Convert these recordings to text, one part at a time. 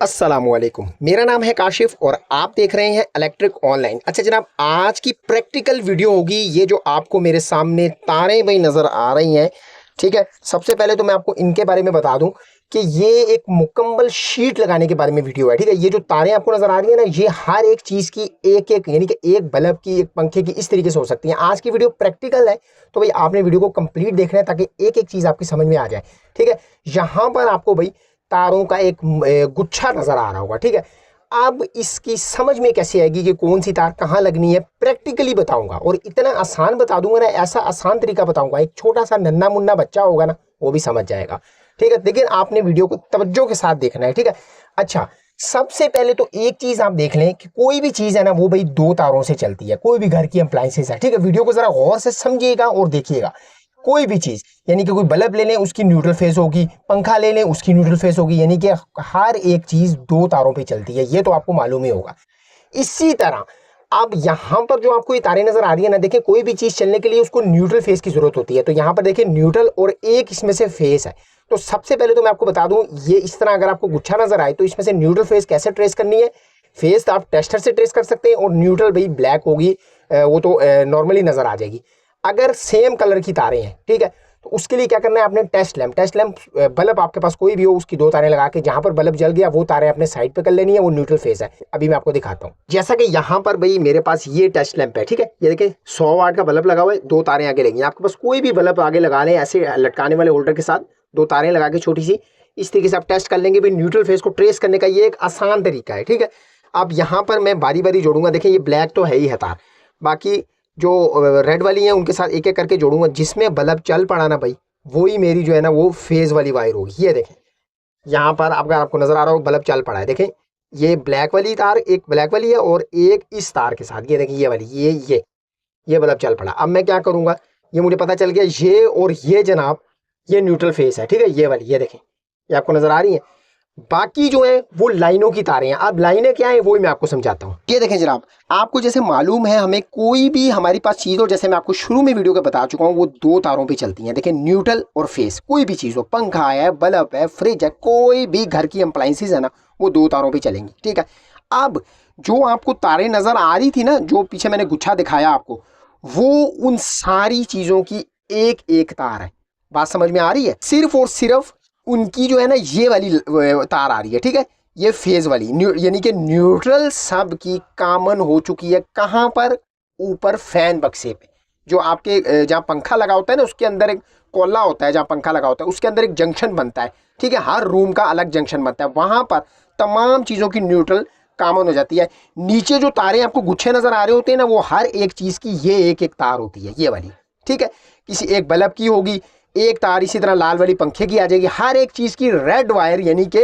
अस्सलामुअलैकुम, मेरा नाम है काशिफ और आप देख रहे हैं इलेक्ट्रिक ऑनलाइन। अच्छा जनाब, आज की प्रैक्टिकल वीडियो होगी। ये जो आपको मेरे सामने तारें भाई नज़र आ रही हैं, ठीक है। सबसे पहले तो मैं आपको इनके बारे में बता दूं कि ये एक मुकम्मल शीट लगाने के बारे में वीडियो है, ठीक है। ये जो तारें आपको नज़र आ रही है ना, ये हर एक चीज़ की एक एक यानी कि एक बल्ब की, एक पंखे की, इस तरीके से हो सकती है। आज की वीडियो प्रैक्टिकल है, तो भाई आपने वीडियो को कंप्लीट देखना है ताकि एक एक चीज़ आपकी समझ में आ जाए, ठीक है। यहाँ पर आपको भाई तारों का एक गुच्छा नजर आ रहा होगा, ठीक है। अब इसकी समझ में कैसे आएगी कि कौन सी तार कहाँ लगनी है, प्रैक्टिकली बताऊंगा और इतना आसान बता दूंगा ना, ऐसा आसान तरीका बताऊंगा, एक छोटा सा नन्ना मुन्ना बच्चा होगा ना वो भी समझ जाएगा, ठीक है। लेकिन आपने वीडियो को तवज्जो के साथ देखना है, ठीक है। अच्छा, सबसे पहले तो एक चीज आप देख लें कि कोई भी चीज है ना वो भाई दो तारों से चलती है, कोई भी घर की अप्लायंसेस है, ठीक है। वीडियो को जरा गौर से समझिएगा और देखिएगा। कोई भी चीज यानी कि कोई बल्ब ले लें उसकी न्यूट्रल फेस होगी, पंखा ले लें उसकी न्यूट्रल फेस होगी, यानी कि हर एक चीज दो तारों पे चलती है, ये तो आपको मालूम ही होगा। इसी तरह अब यहां पर जो आपको ये तारें नजर आ रही है ना, देखिए कोई भी चीज चलने के लिए उसको न्यूट्रल फेस की जरूरत होती है। तो यहां पर देखिए न्यूट्रल और एक इसमें से फेस है। तो सबसे पहले तो मैं आपको बता दूं, ये इस तरह अगर आपको गुच्छा नजर आए तो इसमें से न्यूट्रल फेस कैसे ट्रेस करनी है। फेस तो आप टेस्टर से ट्रेस कर सकते हैं और न्यूट्रल भाई ब्लैक होगी, वो तो नॉर्मली नजर आ जाएगी। अगर सेम कलर की तारें हैं, ठीक है, तो उसके लिए क्या करना है आपने, टेस्ट लैंप बल्ब आपके पास कोई भी हो उसकी दो तारें लगा के जहां पर बल्ब जल गया वो तारें अपने साइड पे कर लेनी है, वो न्यूट्रल फेस है। अभी मैं आपको दिखाता हूं। जैसा कि यहां पर भाई मेरे पास ये टेस्ट लैंप है, ठीक है। ये देखिए 100 वाट का बल्ब लगा हुआ है, दो तारें आगे लगी हैं। आपके पास कोई भी बल्ब आगे लगा लें, ऐसे लटकाने वाले होल्डर के साथ दो तारें लगा के छोटी सी, इस तरीके से आप टेस्ट कर लेंगे। भाई न्यूट्रल फेस को ट्रेस करने का ये एक आसान तरीका है, ठीक है। अब यहाँ पर मैं बारी बारी जोड़ूंगा। देखिए ये ब्लैक तो है ही है तार, बाकी जो रेड वाली है उनके साथ एक एक करके जोड़ूंगा। जिसमें बल्ब चल पड़ा ना भाई, वो ही मेरी जो है ना वो फेज वाली वायर होगी। ये देखें यहाँ पर अगर आपको नजर आ रहा हो बल्ब चल पड़ा है, देखें ये ब्लैक वाली तार, एक ब्लैक वाली है और एक इस तार के साथ, ये देखें ये वाली, ये बल्ब चल पड़ा। अब मैं क्या करूंगा, ये मुझे पता चल गया ये और ये जनाब ये न्यूट्रल फेस है, ठीक है। ये वाली, ये देखें, ये आपको नजर आ रही है। बाकी जो है वो लाइनों की तारें हैं। अब लाइनें क्या है वो मैं आपको समझाता हूँ। ये देखें जनाब, आपको जैसे मालूम है, हमें कोई भी हमारी पास चीज़ हो, जैसे मैं आपको शुरू में वीडियो के बता चुका हूँ, वो दो तारों पे चलती हैं। देखिए न्यूट्रल और फेस, कोई भी चीज़ हो, पंखा है, बल्ब है, फ्रिज है, कोई भी घर की अप्लायंसेस है ना, वो दो तारों पर चलेंगी, ठीक है। अब जो आपको तारें नज़र आ रही थी ना, जो पीछे मैंने गुच्छा दिखाया आपको, वो उन सारी चीज़ों की एक एक तार है। बात समझ में आ रही है। सिर्फ और सिर्फ उनकी जो है ना ये वाली तार आ रही है, ठीक है, ये फेज वाली, यानी कि न्यूट्रल सब की कॉमन हो चुकी है। कहाँ पर, ऊपर फैन बक्से पे, जो आपके जहाँ पंखा लगा होता है ना उसके अंदर एक कोला होता है, जहाँ पंखा लगा होता है उसके अंदर एक जंक्शन बनता है, ठीक है। हर रूम का अलग जंक्शन बनता है, वहां पर तमाम चीज़ों की न्यूट्रल कॉमन हो जाती है। नीचे जो तारें आपको गुच्छे नजर आ रहे होते हैं ना, वो हर एक चीज़ की ये एक एक तार होती है, ये वाली, ठीक है। किसी एक बल्ब की होगी एक तार, इसी तरह लाल वाली पंखे की आ जाएगी। हर एक चीज़ की रेड वायर यानी कि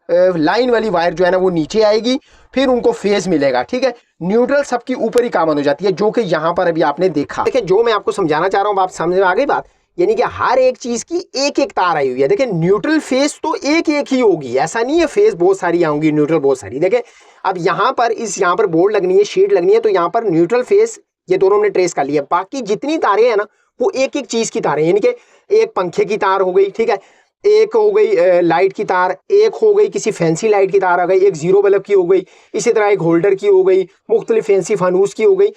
लाइन वाली वायर जो है ना वो नीचे आएगी, फिर उनको फेज मिलेगा, ठीक है। न्यूट्रल सबकी ऊपर ही कॉमन हो जाती है, जो कि यहाँ पर अभी आपने देखा। देखिए जो मैं आपको समझाना चाह रहा हूँ, आप समझ में आ गई बात। यानी कि हर एक चीज की एक एक तार आई हुई है। देखिए न्यूट्रल फेस तो एक एक ही होगी, ऐसा नहीं है फेस बहुत सारी आऊंगी, न्यूट्रल बहुत सारी। देखिए अब यहाँ पर यहाँ पर बोर्ड लगनी है, शीट लगनी है, तो यहाँ पर न्यूट्रल फेस ये दोनों हमने ट्रेस कर लिया। बाकी जितनी तारें हैं ना वो एक एक चीज की तारें, यानी कि एक पंखे की तार हो गई, ठीक है, एक हो गई लाइट की तार, एक हो गई किसी फैंसी लाइट की तार आ गई, एक जीरो बल्ब की हो गई, इसी तरह एक होल्डर की हो गई, मुख्तलिफ फैंसी फानूस की हो गई।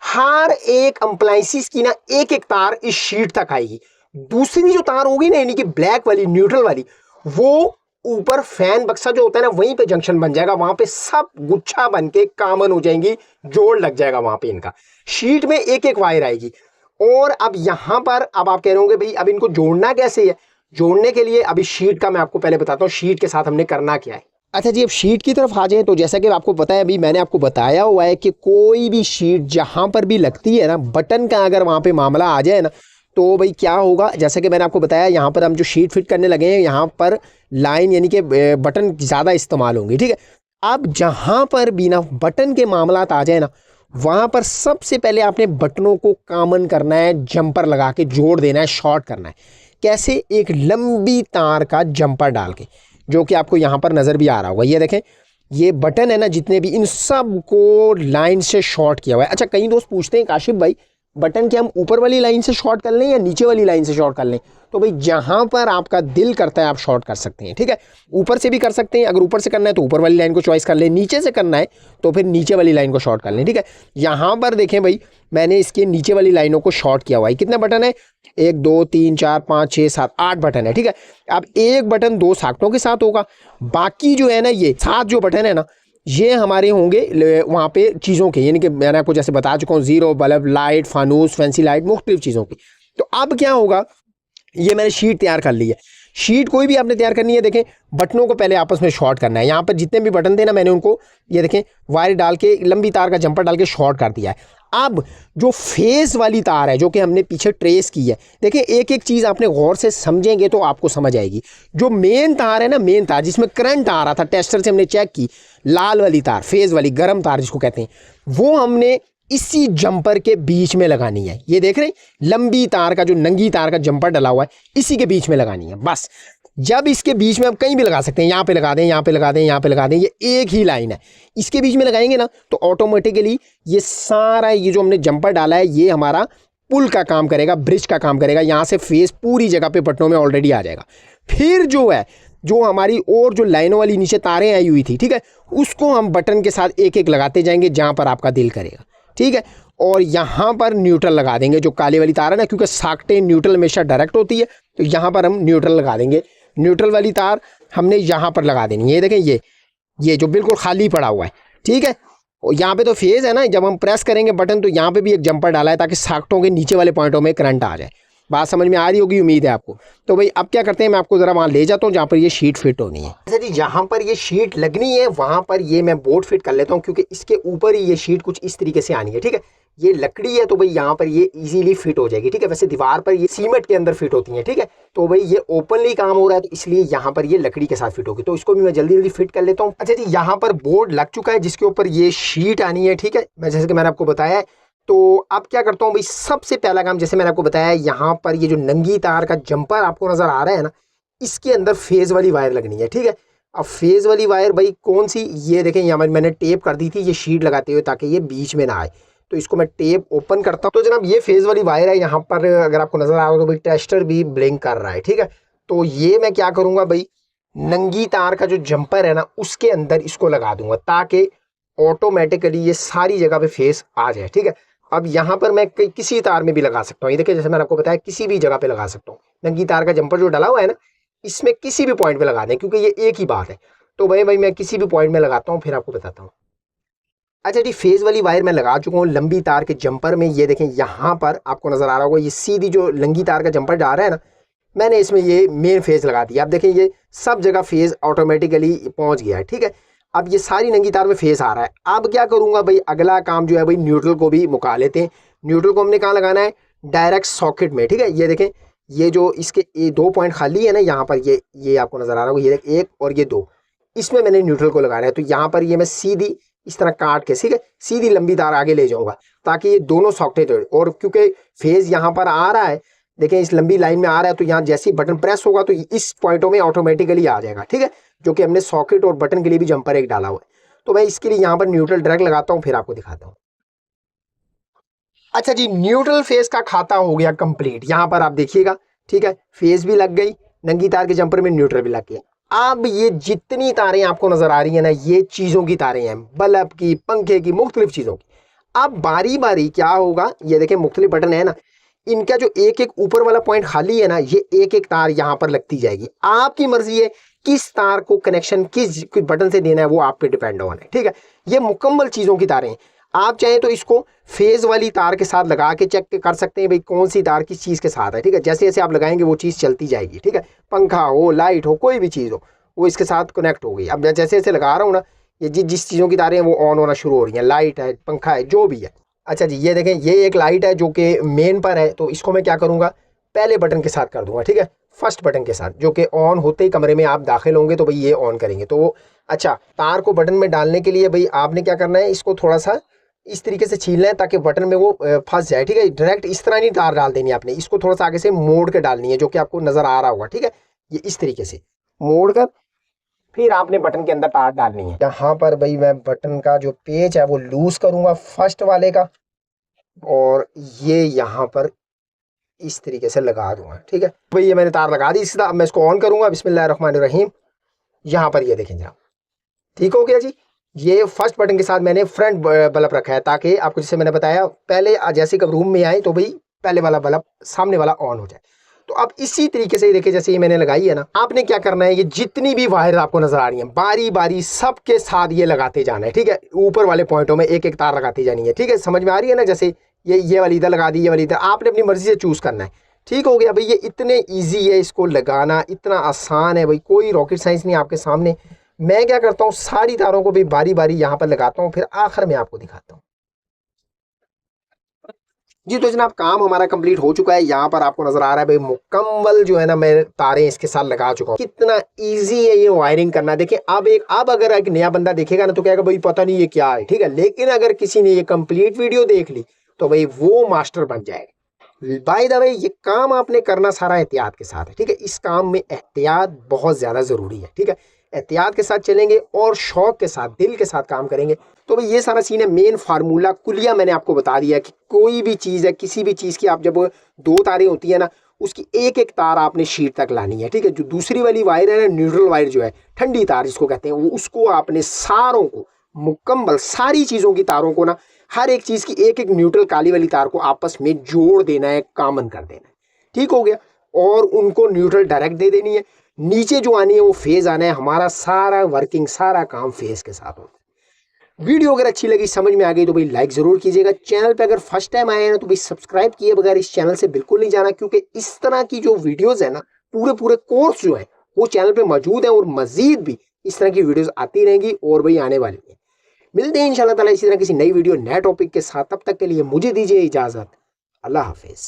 हर एक अप्लायंसेस की ना एक एक तार इस शीट तक आएगी। दूसरी जो तार होगी ना यानी कि ब्लैक वाली, न्यूट्रल वाली, वो ऊपर फैन बक्सा जो होता है ना वहीं पे जंक्शन बन जाएगा, वहां पे सब गुच्छा बन के कॉमन हो जाएंगी, जोड़ लग जाएगा वहां पे इनका। शीट में एक एक वायर आएगी। और अब यहां पर अब आप कह रहे होंगे भाई अब इनको जोड़ना कैसे है। जोड़ने के लिए अभी शीट का मैं आपको पहले बताता हूँ, शीट के साथ हमने करना क्या है। अच्छा जी, अब शीट की तरफ आ जाए तो जैसा कि आपको पता है, अभी मैंने आपको बताया हुआ है कि कोई भी शीट जहां पर भी लगती है ना, बटन का अगर वहां पे मामला आ जाए ना, तो भाई क्या होगा। जैसा कि मैंने आपको बताया, यहाँ पर हम जो शीट फिट करने लगे हैं, यहाँ पर लाइन यानी कि बटन ज़्यादा इस्तेमाल होंगे, ठीक है। अब जहाँ पर भी ना बटन के मामला आ जाए ना, वहाँ पर सबसे पहले आपने बटनों को कॉमन करना है, जंपर लगा के जोड़ देना है, शॉर्ट करना है। कैसे, एक लंबी तार का जंपर डाल के, जो कि आपको यहाँ पर नज़र भी आ रहा होगा। ये देखें ये बटन है ना, जितने भी, इन सब को लाइन से शॉर्ट किया हुआ है। अच्छा कई दोस्त पूछते हैं काशिफ भाई बटन के हम ऊपर वाली लाइन से शॉर्ट कर लें या नीचे वाली लाइन से शॉर्ट कर लें, तो भाई जहां पर आपका दिल करता है आप शॉर्ट कर सकते हैं, ठीक है। ऊपर से भी कर सकते हैं, अगर ऊपर से करना है तो ऊपर वाली लाइन को चॉइस कर लें, नीचे से करना है तो फिर नीचे वाली लाइन को शॉर्ट कर लें, ठीक है। यहाँ पर देखें भाई, मैंने इसके नीचे वाली लाइनों को शॉर्ट किया हुआ है। कितने बटन है? 1 2 3 4 5 6 7 8 बटन है, ठीक है। अब एक बटन 2 साकटों के साथ होगा, बाकी जो है ना ये 7 जो बटन है ना, ये हमारे होंगे वहाँ पे चीज़ों के, यानी कि मैंने आपको जैसे बता चुका हूँ, जीरो, बल्ब, लाइट, फानूस, फैंसी लाइट, मुख्तलिफ चीज़ों की। तो अब क्या होगा, ये मैंने शीट तैयार कर ली है। शीट कोई भी आपने तैयार करनी है, देखें बटनों को पहले आपस में शॉर्ट करना है। यहाँ पर जितने भी बटन थे ना, मैंने उनको ये देखें वायर डाल के, लंबी तार का जंपर डाल के शॉर्ट कर दिया है। अब जो फेस वाली तार है जो कि हमने पीछे ट्रेस की है, देखें एक एक चीज़ आपने गौर से समझेंगे तो आपको समझ आएगी। जो मेन तार है ना, मेन तार जिसमें करंट आ रहा था, टेस्टर से हमने चेक की, लाल वाली तार, फेस वाली गर्म तार जिसको कहते हैं, वो हमने इसी जंपर के बीच में लगानी है। ये देख रहे हैं, लंबी तार का जो नंगी तार का जंपर डला हुआ है, इसी के बीच में लगानी है बस। जब इसके बीच में आप कहीं भी लगा सकते हैं, यहाँ पे लगा दें, यहाँ पे लगा दें, यहाँ पे लगा दें, ये एक ही लाइन है, इसके बीच में लगाएंगे ना तो ऑटोमेटिकली ये सारा ये जो हमने जंपर डाला है ये हमारा पुल का काम करेगा, ब्रिज का काम करेगा। यहाँ से फेस पूरी जगह पे बटनों में ऑलरेडी आ जाएगा। फिर जो है, जो हमारी और जो लाइनों वाली नीचे तारें आई हुई थी, ठीक है, उसको हम बटन के साथ एक एक लगाते जाएंगे जहाँ पर आपका दिल करेगा, ठीक है। और यहाँ पर न्यूट्रल लगा देंगे, जो काली वाली तार है ना, क्योंकि साकटे न्यूट्रल हमेशा डायरेक्ट होती है, तो यहाँ पर हम न्यूट्रल लगा देंगे। न्यूट्रल वाली तार हमने यहाँ पर लगा देनी है। ये देखें, ये जो बिल्कुल खाली पड़ा हुआ है, ठीक है। और यहाँ पे तो फेज है ना, जब हम प्रेस करेंगे बटन तो यहाँ पे भी एक जंपर डाला है ताकि साकटों के नीचे वाले पॉइंटों में करंट आ जाए। बात समझ में आ रही होगी, उम्मीद है आपको। तो भाई अब क्या करते हैं, मैं आपको ज़रा वहाँ ले जाता हूँ जहाँ पर ये शीट फिट होनी है। अच्छा जी, जहाँ पर ये शीट लगनी है वहाँ पर ये मैं बोर्ड फिट कर लेता हूँ, क्योंकि इसके ऊपर ही ये शीट कुछ इस तरीके से आनी है, ठीक है। ये लकड़ी है तो भाई यहाँ पर ये इजीली फिट हो जाएगी, ठीक है। वैसे दीवार पर ये सीमेंट के अंदर फिट होती है, ठीक है। तो भाई ये ओपनली काम हो रहा है तो इसलिए यहाँ पर ये लकड़ी के साथ फिट होगी, तो इसको भी मैं जल्दी जल्दी फिट कर लेता हूँ। अच्छा जी, यहाँ पर बोर्ड लग चुका है जिसके ऊपर ये शीट आनी है, ठीक है। मैं जैसे कि मैंने आपको बताया है, तो अब क्या करता हूँ भाई, सबसे पहला काम जैसे मैंने आपको बताया, यहाँ पर ये जो नंगी तार का जंपर आपको नजर आ रहा है ना, इसके अंदर फेज वाली वायर लगनी है, ठीक है। अब फेज वाली वायर भाई कौन सी, ये देखें यहाँ पर मैंने टेप कर दी थी ये शीट लगाते हुए ताकि ये बीच में ना आए। तो इसको मैं टेप ओपन करता हूँ। तो जनाब ये फेज वाली वायर है, यहाँ पर अगर आपको नजर आ रहा हो तो भाई टेस्टर भी ब्लिंक कर रहा है, ठीक है। तो ये मैं क्या करूँगा भाई, नंगी तार का जो जंपर है ना उसके अंदर इसको लगा दूंगा ताकि ऑटोमेटिकली ये सारी जगह पे फेस आ जाए, ठीक है। अब यहाँ पर मैं किसी तार में भी लगा सकता हूँ, ये देखिए जैसे मैंने आपको बताया किसी भी जगह पे लगा सकता हूँ। नंगी तार का जंपर जो डला हुआ है ना, इसमें किसी भी पॉइंट पे लगा दें क्योंकि ये एक ही बात है। तो भाई मैं किसी भी पॉइंट में लगाता हूँ, फिर आपको बताता हूँ। अच्छा जी, फेज वाली वायर मैं लगा चुका हूँ लंबी तार के जंपर में। ये देखें यहाँ पर आपको नजर आ रहा होगा, ये सीधी जो लंगी तार का जंपर जा रहा है ना, मैंने इसमें ये मेन फेज लगा दिया। अब देखें ये सब जगह फेज ऑटोमेटिकली पहुंच गया है, ठीक है। अब ये सारी नंगी तार में फेस आ रहा है। अब क्या करूंगा भाई, अगला काम जो है भाई, न्यूट्रल को भी मुका लेते हैं। न्यूट्रल को हमने कहाँ लगाना है, डायरेक्ट सॉकेट में, ठीक है। ये देखें, ये जो इसके ये 2 पॉइंट खाली है ना, यहाँ पर ये आपको नजर आ रहा होगा, ये एक और ये 2, इसमें मैंने न्यूट्रल को लगाना है। तो यहाँ पर ये मैं सीधी इस तरह काट के, ठीक है, सीधी लंबी तार आगे ले जाऊंगा ताकि ये दोनों सॉकेट, और क्योंकि फेज यहाँ पर आ रहा है, देखें इस लंबी लाइन में आ रहा है, तो यहाँ जैसे ही बटन प्रेस होगा तो इस पॉइंटों में ऑटोमेटिकली आ जाएगा, ठीक है। जो कि हमने सॉकेट और बटन के लिए भी जंपर एक डाला हुआ है। तो मैं इसके लिए यहाँ पर न्यूट्रल डायरेक्ट लगाता हूँ, फिर आपको दिखाता हूँ। अच्छा जी, न्यूट्रल फेज का खाता हो गया कंप्लीट। यहाँ पर आप देखिएगा, ठीक है, फेज भी लग गई, नंगी तार के जंपर में न्यूट्रल भी लग गया। अब ये जितनी तारें आपको नजर आ रही है ना, ये चीजों की तारें हैं, बल्ब की, पंखे की, मुख्तलिफ चीजों की। अब बारी बारी क्या होगा, ये देखें मुख्तलिफ बटन है ना, इनका जो एक एक ऊपर वाला पॉइंट खाली है ना, ये एक एक तार यहाँ पर लगती जाएगी। आपकी मर्जी है किस तार को कनेक्शन किस बटन से देना है, वो आप पे डिपेंड ऑन है, ठीक है। ये मुकम्मल चीजों की तारें हैं। आप चाहें तो इसको फेज वाली तार के साथ लगा के चेक कर सकते हैं भाई कौन सी तार किस चीज़ के साथ है, ठीक है। जैसे जैसे आप लगाएंगे वो चीज़ चलती जाएगी, ठीक है। पंखा हो, लाइट हो, कोई भी चीज़ हो, वो इसके साथ कनेक्ट होगी। अब मैं जैसे जैसे लगा रहा हूँ ना, ये जिस चीज़ों की तारें हैं वो ऑन होना शुरू हो रही हैं, लाइट है, पंखा है, जो भी है। अच्छा जी, ये देखें, ये एक लाइट है जो कि मेन पर है, तो इसको मैं क्या करूँगा, पहले बटन के साथ कर दूंगा, ठीक है, फर्स्ट बटन के साथ, जो कि ऑन होते ही कमरे में आप दाखिल होंगे तो भाई ये ऑन करेंगे। तो अच्छा, तार को बटन में डालने के लिए भाई आपने क्या करना है, इसको थोड़ा सा इस तरीके से छीलना है ताकि बटन में वो फंस जाए, ठीक है। डायरेक्ट इस तरह नहीं तार डाल देनी आपने, इसको थोड़ा सा आगे से मोड़ के डालनी है, जो कि आपको नजर आ रहा होगा, ठीक है। ये इस तरीके से मोड़ कर फिर आपने बटन के अंदर तार डालनी है। यहाँ पर भाई मैं बटन का जो पेच है वो लूज करूंगा फर्स्ट वाले का, और ये यहाँ पर इस तरीके से लगा दूंगा। ठीक है भाई, ये मैंने तार लगा दी सीधा। अब मैं इसको ऑन करूंगा, बिस्मिल्लाहिर्रहमानिर्रहीम। यहाँ पर ये देखें जनाब, ठीक हो गया जी। ये फर्स्ट बटन के साथ मैंने फ्रंट बल्ब रखा है, ताकि आपको जैसे मैंने बताया पहले जैसे कब रूम में आए तो भाई पहले वाला बल्ब सामने वाला ऑन हो जाए। तो अब इसी तरीके से देखिए, जैसे ये मैंने लगाई है ना, आपने क्या करना है, ये जितनी भी वायर आपको नजर आ रही है बारी बारी सबके साथ ये लगाते जाना है। ठीक है, ऊपर वाले पॉइंटों में एक एक तार लगाती जानी है। ठीक है, समझ में आ रही है ना, जैसे ये वाली इधर लगा दी, ये वाली इधर, आपने अपनी मर्जी से चूज करना है। ठीक हो गया भाई, ये इतने ईजी है इसको लगाना, इतना आसान है भाई, कोई रॉकेट साइंस नहीं आपके सामने। मैं क्या करता हूँ, सारी तारों को भी बारी बारी यहाँ पर लगाता हूँ, फिर आखिर में आपको दिखाता हूँ जी। तो जनाब काम हमारा कंप्लीट हो चुका है। यहाँ पर आपको नजर आ रहा है भाई मुकम्मल जो है ना, मैं तारें इसके साथ लगा चुका हूँ। कितना इजी है ये वायरिंग करना। देखिए अब अगर एक नया बंदा देखेगा ना तो कहेगा भाई पता नहीं ये क्या है। ठीक है, लेकिन अगर किसी ने ये कंप्लीट वीडियो देख ली तो भाई वो मास्टर बन जाएगा। बाय द वे, ये काम आपने करना सारा एहतियात के साथ है। ठीक है, इस काम में एहतियात बहुत ज्यादा जरूरी है। ठीक है, एहतियात के साथ चलेंगे और शौक के साथ, दिल के साथ काम करेंगे तो भाई ये सारा सीन है। मेन फार्मूला कुलिया मैंने आपको बता दिया कि कोई भी चीज़ है, किसी भी चीज़ की आप जब दो तारें होती है ना, उसकी एक एक तार आपने शीट तक लानी है। ठीक है, जो दूसरी वाली वायर है ना, न्यूट्रल वायर जो है, ठंडी तार जिसको कहते हैं, वो उसको आपने सारों को मुकम्मल सारी चीज़ों की तारों को ना, हर एक चीज़ की एक एक न्यूट्रल काली वाली तार को आपस में जोड़ देना है, कॉमन कर देना है। ठीक हो गया, और उनको न्यूट्रल डायरेक्ट दे देनी है। नीचे जो आनी है वो फेज आना है। हमारा सारा वर्किंग, सारा काम फेज के साथ होता है। वीडियो अगर अच्छी लगी, समझ में आ गई तो भाई लाइक जरूर कीजिएगा। चैनल पे अगर फर्स्ट टाइम आए हैं तो भाई सब्सक्राइब किए बगैर इस चैनल से बिल्कुल नहीं जाना, क्योंकि इस तरह की जो वीडियोस है ना, पूरे पूरे कोर्स जो है वो चैनल पे मौजूद है, और मजीद भी इस तरह की वीडियोस आती रहेंगी और भाई आने वाली है। मिलते हैं इंशाल्लाह ताला इसी तरह किसी नई वीडियो, नए टॉपिक के साथ। तब तक के लिए मुझे दीजिए इजाजत। अल्लाह हाफिज।